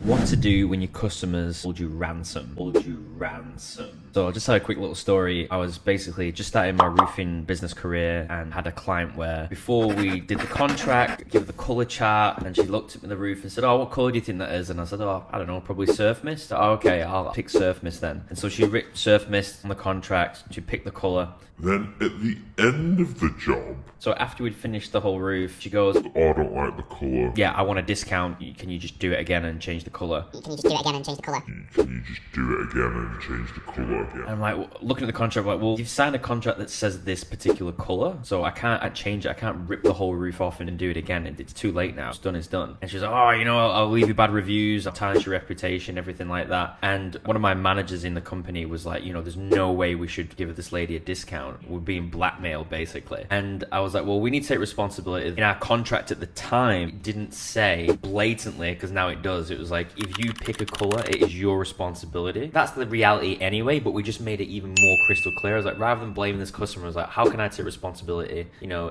What to do when your customers hold you ransom. So I'll just tell you a quick little story. I was basically just starting my roofing business career and had a client where before we did the contract, give the color chart, and she looked at the roof and said, "Oh, what color do you think that is?" And I said, "Oh, I don't know, probably surf mist." "Oh, okay, I'll pick surf mist then." And so she ripped surf mist on the contract. She picked the color. Then at the end of the job, So after we'd finished the whole roof, she goes, "Oh, I don't like the colour. "Yeah, I want a discount. Can you just do it again and change the color?" Can you just do it again and change the colour? Can you just do it again and change the colour again?" I'm like, looking at the contract, like, well, you've signed a contract that says this particular color, so I can't change it. I can't rip the whole roof off and do it again. It's too late now. It's done, it's done. And she's like, "Oh, I'll leave you bad reviews. I'll tarnish your reputation, everything like that." And one of my managers in the company was like, "There's no way we should give this lady a discount. We're being blackmailed, basically." And I was like, well, we need to take responsibility. In our contract at the time, it didn't say blatantly, because now it does. It was like, if you pick a color, it is your responsibility. That's the reality anyway, but we just made it even more crystal clear. I was like, rather than blaming this customer, I was like, how can I take responsibility?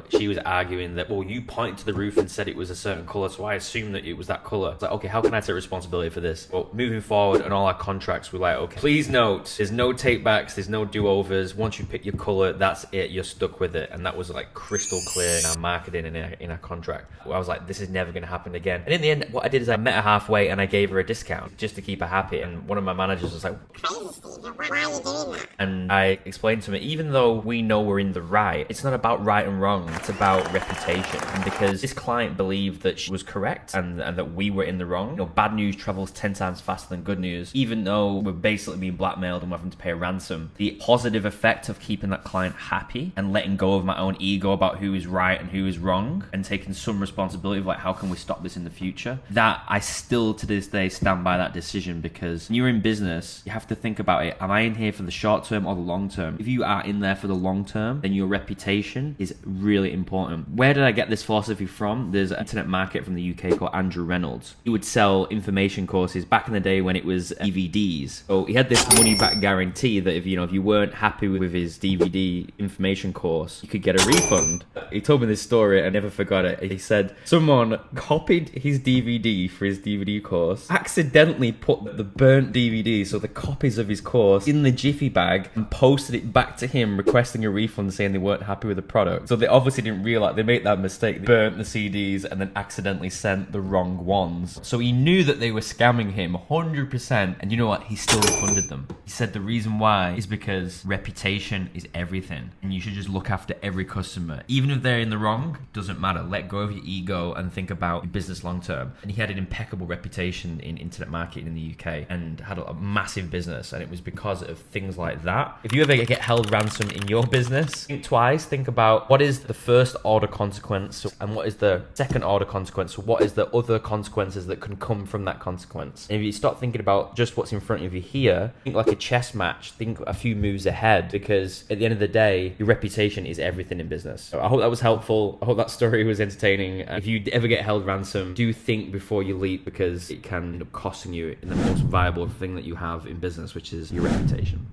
She was arguing that, well, you pointed to the roof and said it was a certain color, so I assumed that it was that color. It's like, okay, how can I take responsibility for this? Well, moving forward on all our contracts, we're like, okay, please note, there's no take backs, there's no do-overs. Once you pick your color, that's it, you're stuck with it. And that was like crystal clear in our marketing and in our contract. I was like, this is never going to happen again. And in the end, what I did is I met her halfway and I gave her a discount just to keep her happy. And one of my managers was like, Crazy, Steve. Why are you doing that? and I explained to him, even though we know we're in the right, it's not about right and wrong, it's about reputation. And because this client believed that she was correct and that we were in the wrong, bad news travels 10 times faster than good news. Even though we're basically being blackmailed and we're having to pay a ransom, the positive effect of keeping that client happy and letting go of my own ego about who is right and who is wrong and taking some responsibility of like, how can we stop this in the future? That I still to this day stand by that decision, because when you're in business, you have to think about it. Am I in here for the short term or the long term? If you are in there for the long term, then your reputation is really important. Where did I get this philosophy from? There's an internet market from the UK called Andrew Reynolds. He would sell information courses back in the day when it was DVDs. So he had this money back guarantee that if you weren't happy with his DVD information course, you could get a refund. He told me this story, I never forgot it. He said someone copied his DVD for his DVD course, accidentally put the burnt DVD, so the copies of his course, in the jiffy bag and posted it back to him requesting a refund, saying they weren't happy with the product. So they obviously didn't realize they made that mistake. They burnt the CDs and then accidentally sent the wrong ones. So he knew that they were scamming him 100%, and you know what? He still refunded them. He said the reason why is because reputation is everything, and you should just look after every customer. Even if they're in the wrong, doesn't matter. Let go of your ego and think about your business long term. And he had an impeccable reputation in internet marketing in the UK and had a massive business, and it was because of things like that. If you ever get held ransom in your business, think twice. Think about what is the first order consequence and what is the second order consequence. What is the other consequences that can come from that consequence? And if you start thinking about just what's in front of you here, think like a chess match. Think a few moves ahead, because at the end of the day, your reputation is everything in business. So I hope that was helpful. I hope that story was entertaining. If you ever get held ransom, do think before you leap, because it can end up costing you in the most viable thing that you have in business, which is your reputation.